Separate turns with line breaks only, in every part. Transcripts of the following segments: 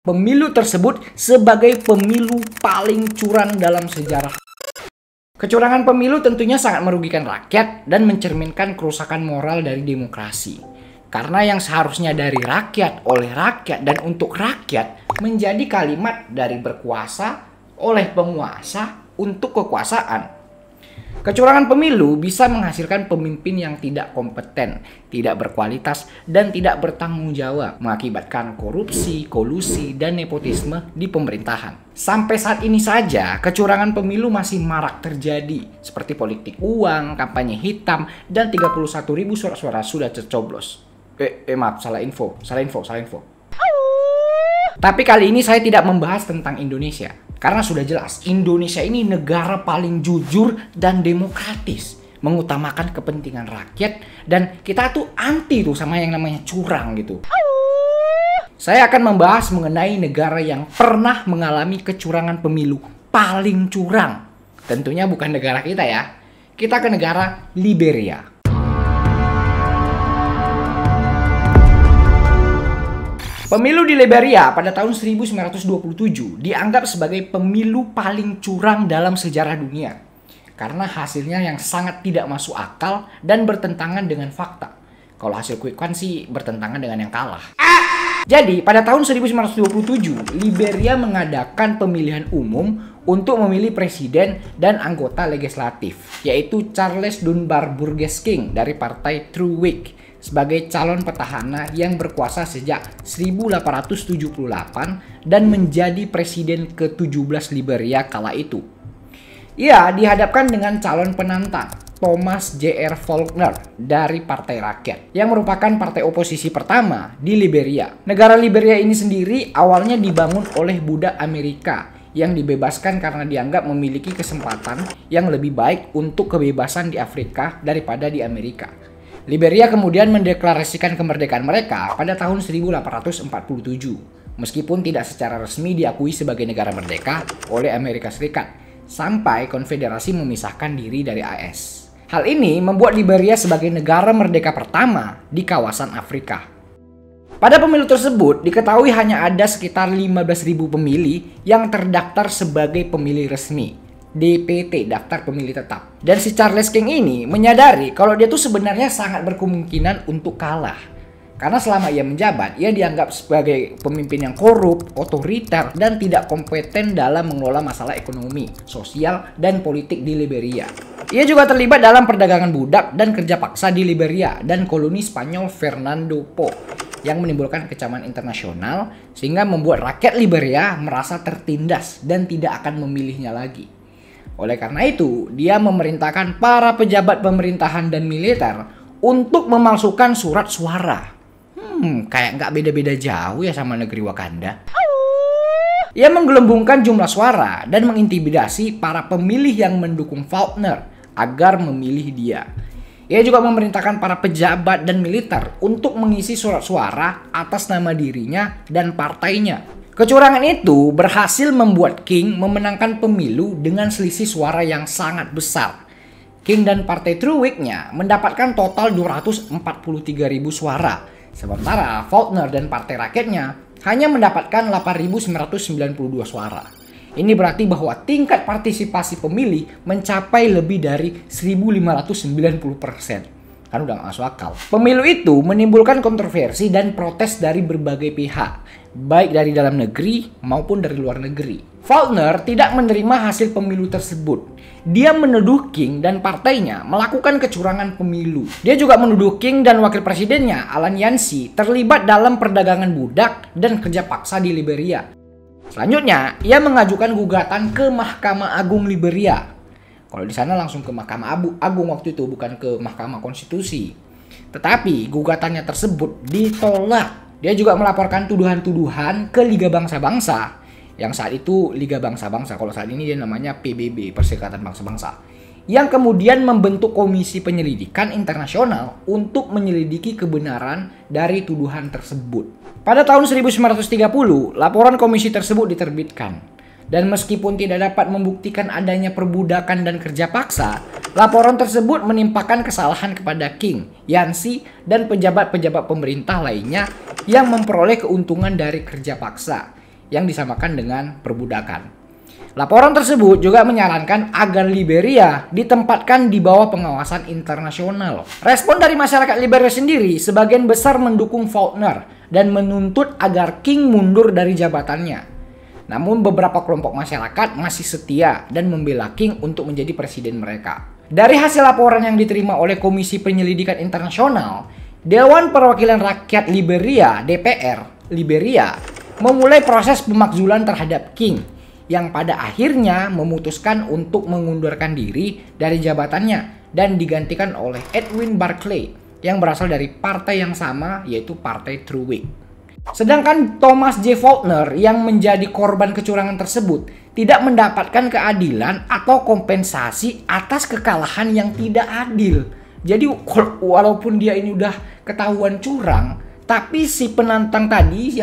Pemilu tersebut sebagai pemilu paling curang dalam sejarah. Kecurangan pemilu tentunya sangat merugikan rakyat dan mencerminkan kerusakan moral dari demokrasi. Karena yang seharusnya dari rakyat, oleh rakyat, dan untuk rakyat menjadi kalimat dari berkuasa, oleh penguasa, untuk kekuasaan. Kecurangan pemilu bisa menghasilkan pemimpin yang tidak kompeten, tidak berkualitas, dan tidak bertanggung jawab, mengakibatkan korupsi, kolusi, dan nepotisme di pemerintahan. Sampai saat ini saja, kecurangan pemilu masih marak terjadi, seperti politik uang, kampanye hitam, dan 31.000 surat-suara sudah tercoblos. Maaf, salah info. Tapi kali ini saya tidak membahas tentang Indonesia. Karena sudah jelas, Indonesia ini negara paling jujur dan demokratis. Mengutamakan kepentingan rakyat. Dan kita tuh anti tuh sama yang namanya curang gitu. Saya akan membahas mengenai negara yang pernah mengalami kecurangan pemilu paling curang. Tentunya bukan negara kita ya. Kita ke negara Liberia. Pemilu di Liberia pada tahun 1927 dianggap sebagai pemilu paling curang dalam sejarah dunia. Karena hasilnya yang sangat tidak masuk akal dan bertentangan dengan fakta. Kalau hasil quick count sih bertentangan dengan yang kalah. Jadi pada tahun 1927 Liberia mengadakan pemilihan umum untuk memilih presiden dan anggota legislatif. Yaitu Charles Dunbar Burgess King dari partai True Whig sebagai calon petahana yang berkuasa sejak 1878 dan menjadi presiden ke-17 Liberia kala itu. Ia dihadapkan dengan calon penantang Thomas J.R. Faulkner dari Partai Rakyat yang merupakan partai oposisi pertama di Liberia. Negara Liberia ini sendiri awalnya dibangun oleh budak Amerika yang dibebaskan karena dianggap memiliki kesempatan yang lebih baik untuk kebebasan di Afrika daripada di Amerika. Liberia kemudian mendeklarasikan kemerdekaan mereka pada tahun 1847, meskipun tidak secara resmi diakui sebagai negara merdeka oleh Amerika Serikat, sampai konfederasi memisahkan diri dari AS. Hal ini membuat Liberia sebagai negara merdeka pertama di kawasan Afrika. Pada pemilu tersebut, diketahui hanya ada sekitar 15.000 pemilih yang terdaftar sebagai pemilih resmi. DPT, daftar pemilih tetap. Dan si Charles King ini menyadari kalau dia tuh sebenarnya sangat berkemungkinan untuk kalah. Karena selama ia menjabat, ia dianggap sebagai pemimpin yang korup, otoriter, dan tidak kompeten dalam mengelola masalah ekonomi, sosial, dan politik di Liberia. Ia juga terlibat dalam perdagangan budak dan kerja paksa di Liberia dan koloni Spanyol Fernando Po yang menimbulkan kecaman internasional sehingga membuat rakyat Liberia merasa tertindas dan tidak akan memilihnya lagi. Oleh karena itu, dia memerintahkan para pejabat pemerintahan dan militer untuk memalsukan surat suara. Kayak nggak beda-beda jauh ya sama negeri Wakanda. Ia menggelembungkan jumlah suara dan mengintimidasi para pemilih yang mendukung Faulkner agar memilih dia. Ia juga memerintahkan para pejabat dan militer untuk mengisi surat suara atas nama dirinya dan partainya. Kecurangan itu berhasil membuat King memenangkan pemilu dengan selisih suara yang sangat besar. King dan partai True Whig-nya mendapatkan total 243.000 suara. Sementara Faulkner dan partai rakyatnya hanya mendapatkan 8.992 suara. Ini berarti bahwa tingkat partisipasi pemilih mencapai lebih dari 1.590%. Kan udah gak masuk akal. Pemilu itu menimbulkan kontroversi dan protes dari berbagai pihak, baik dari dalam negeri maupun dari luar negeri. Faulkner tidak menerima hasil pemilu tersebut. Dia menuduh King dan partainya melakukan kecurangan pemilu. Dia juga menuduh King dan wakil presidennya, Alan Yancey, terlibat dalam perdagangan budak dan kerja paksa di Liberia. Selanjutnya, ia mengajukan gugatan ke Mahkamah Agung Liberia. Kalau di sana langsung ke Mahkamah Agung waktu itu, bukan ke Mahkamah Konstitusi. Tetapi gugatannya tersebut ditolak. Dia juga melaporkan tuduhan-tuduhan ke Liga Bangsa-Bangsa. Yang saat itu Liga Bangsa-Bangsa, kalau saat ini dia namanya PBB, Perserikatan Bangsa-Bangsa. Yang kemudian membentuk komisi penyelidikan internasional untuk menyelidiki kebenaran dari tuduhan tersebut. Pada tahun 1930, laporan komisi tersebut diterbitkan. Dan meskipun tidak dapat membuktikan adanya perbudakan dan kerja paksa, laporan tersebut menimpakan kesalahan kepada King, Yancey, dan pejabat-pejabat pemerintah lainnya yang memperoleh keuntungan dari kerja paksa. yang disamakan dengan perbudakan. Laporan tersebut juga menyarankan agar Liberia ditempatkan di bawah pengawasan internasional. Respon dari masyarakat Liberia sendiri sebagian besar mendukung Faulkner dan menuntut agar King mundur dari jabatannya. Namun beberapa kelompok masyarakat masih setia dan membela King untuk menjadi presiden mereka. Dari hasil laporan yang diterima oleh Komisi Penyelidikan Internasional, Dewan Perwakilan Rakyat Liberia (DPR) Liberia memulai proses pemakzulan terhadap King yang pada akhirnya memutuskan untuk mengundurkan diri dari jabatannya dan digantikan oleh Edwin Barclay yang berasal dari partai yang sama, yaitu Partai True Whig. Sedangkan Thomas J. Faulkner yang menjadi korban kecurangan tersebut tidak mendapatkan keadilan atau kompensasi atas kekalahan yang tidak adil. Jadi walaupun dia ini udah ketahuan curang, tapi si penantang tadi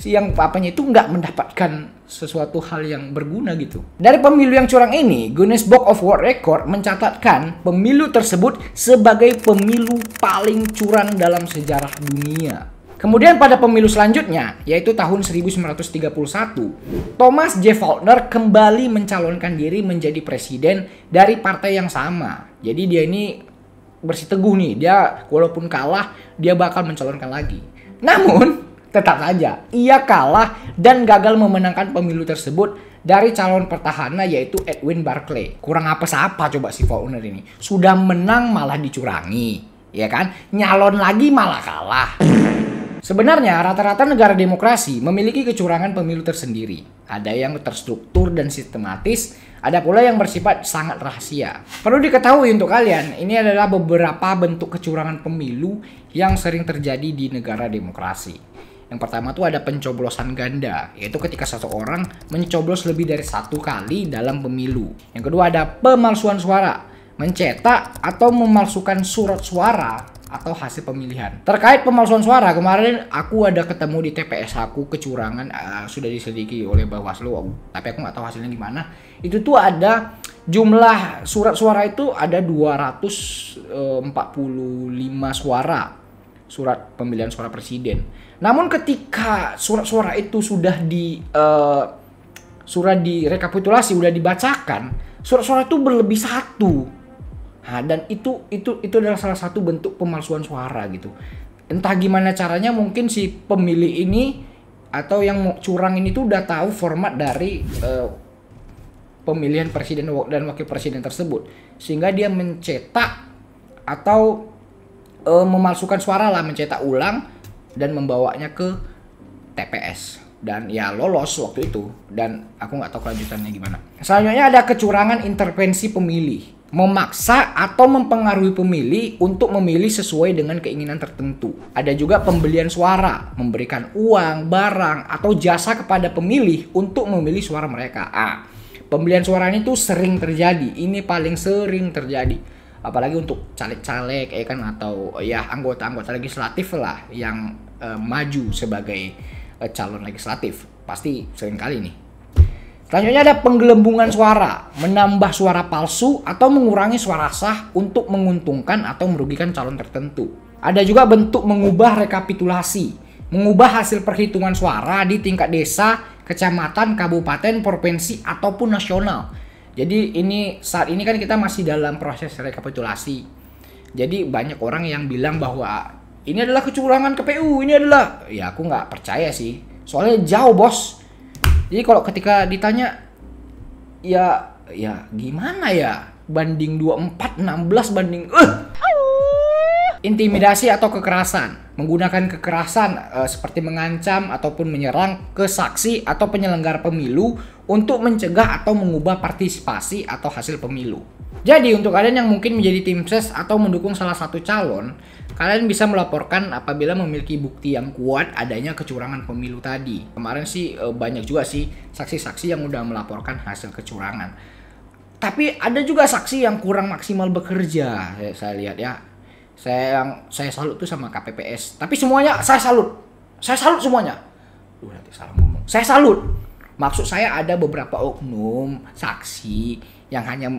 yang papanya itu nggak mendapatkan sesuatu hal yang berguna gitu. Dari pemilu yang curang ini, Guinness Book of World Record mencatatkan pemilu tersebut sebagai pemilu paling curang dalam sejarah dunia. Kemudian pada pemilu selanjutnya, yaitu tahun 1931, Thomas J. Faulkner kembali mencalonkan diri menjadi presiden dari partai yang sama. Jadi dia ini bersiteguh nih, dia walaupun kalah, dia bakal mencalonkan lagi. Namun tetap saja, ia kalah dan gagal memenangkan pemilu tersebut dari calon petahana yaitu Edwin Barclay. Kurang apa-apa coba si Faulkner ini. Sudah menang malah dicurangi, ya kan? Nyalon lagi malah kalah. Sebenarnya rata-rata negara demokrasi memiliki kecurangan pemilu tersendiri. Ada yang terstruktur dan sistematis, ada pula yang bersifat sangat rahasia. Perlu diketahui untuk kalian, ini adalah beberapa bentuk kecurangan pemilu yang sering terjadi di negara demokrasi. Yang pertama tuh ada pencoblosan ganda, yaitu ketika seseorang mencoblos lebih dari satu kali dalam pemilu. Yang kedua ada pemalsuan suara, mencetak atau memalsukan surat suara atau hasil pemilihan. Terkait pemalsuan suara, kemarin aku ada ketemu di TPS aku kecurangan sudah diselidiki oleh Bawaslu, tapi aku nggak tahu hasilnya gimana. Itu tuh ada jumlah surat suara itu ada 245 suara. Surat pemilihan suara presiden. Namun ketika surat-suara itu sudah direkapitulasi, sudah dibacakan, surat-suara itu berlebih satu. Nah, dan itu adalah salah satu bentuk pemalsuan suara gitu. Entah gimana caranya, mungkin si pemilih ini atau yang mau curang ini tuh udah tahu format dari pemilihan presiden dan wakil presiden tersebut, sehingga dia mencetak atau memalsukan suara lah, mencetak ulang dan membawanya ke TPS dan ya lolos waktu itu, dan aku nggak tahu kelanjutannya gimana. Selanjutnya ada kecurangan intervensi pemilih, memaksa atau mempengaruhi pemilih untuk memilih sesuai dengan keinginan tertentu. Ada juga pembelian suara, memberikan uang, barang atau jasa kepada pemilih untuk memilih suara mereka. Pembelian suara ini tuh sering terjadi, ini paling sering terjadi. Apalagi untuk caleg-caleg ya kan, atau ya anggota-anggota legislatif lah yang maju sebagai calon legislatif, pasti sering kali nih. Selanjutnya ada penggelembungan suara, menambah suara palsu atau mengurangi suara sah untuk menguntungkan atau merugikan calon tertentu. Ada juga bentuk mengubah rekapitulasi, mengubah hasil perhitungan suara di tingkat desa, kecamatan, kabupaten, provinsi ataupun nasional. Jadi saat ini kan kita masih dalam proses rekapitulasi. Jadi banyak orang yang bilang bahwa ini adalah kecurangan KPU, ya aku nggak percaya sih. Soalnya jauh bos. Jadi kalau ketika ditanya ya gimana ya, banding 24 16 banding intimidasi atau kekerasan, menggunakan kekerasan seperti mengancam ataupun menyerang ke saksi atau penyelenggara pemilu untuk mencegah atau mengubah partisipasi atau hasil pemilu. Jadi untuk kalian yang mungkin menjadi tim ses atau mendukung salah satu calon, kalian bisa melaporkan apabila memiliki bukti yang kuat adanya kecurangan pemilu tadi. Kemarin sih banyak juga sih saksi-saksi yang udah melaporkan hasil kecurangan. Tapi ada juga saksi yang kurang maksimal bekerja, saya lihat ya. Saya salut tuh sama KPPS. Tapi semuanya saya salut semuanya. Nanti salah ngomong. Saya salut. Maksud saya ada beberapa oknum saksi yang hanya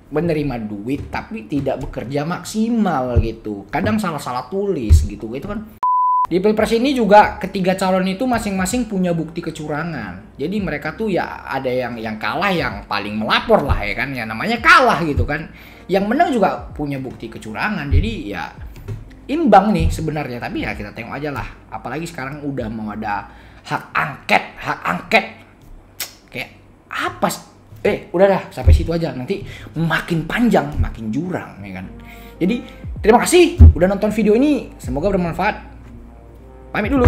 menerima duit tapi tidak bekerja maksimal gitu. Kadang salah tulis gitu. Itu kan Di Pilpres ini juga ketiga calon itu masing-masing punya bukti kecurangan. Jadi mereka tuh ya ada yang kalah yang paling melapor lah ya kan. Ya namanya kalah gitu kan. Yang menang juga punya bukti kecurangan. Jadi ya imbang nih sebenarnya. Tapi ya kita tengok aja lah. Apalagi sekarang udah mau ada hak angket. Kayak apa sih? Udah dah sampai situ aja. Nanti makin panjang, makin jurang ya kan. Jadi terima kasih udah nonton video ini. Semoga bermanfaat. Pamit dulu.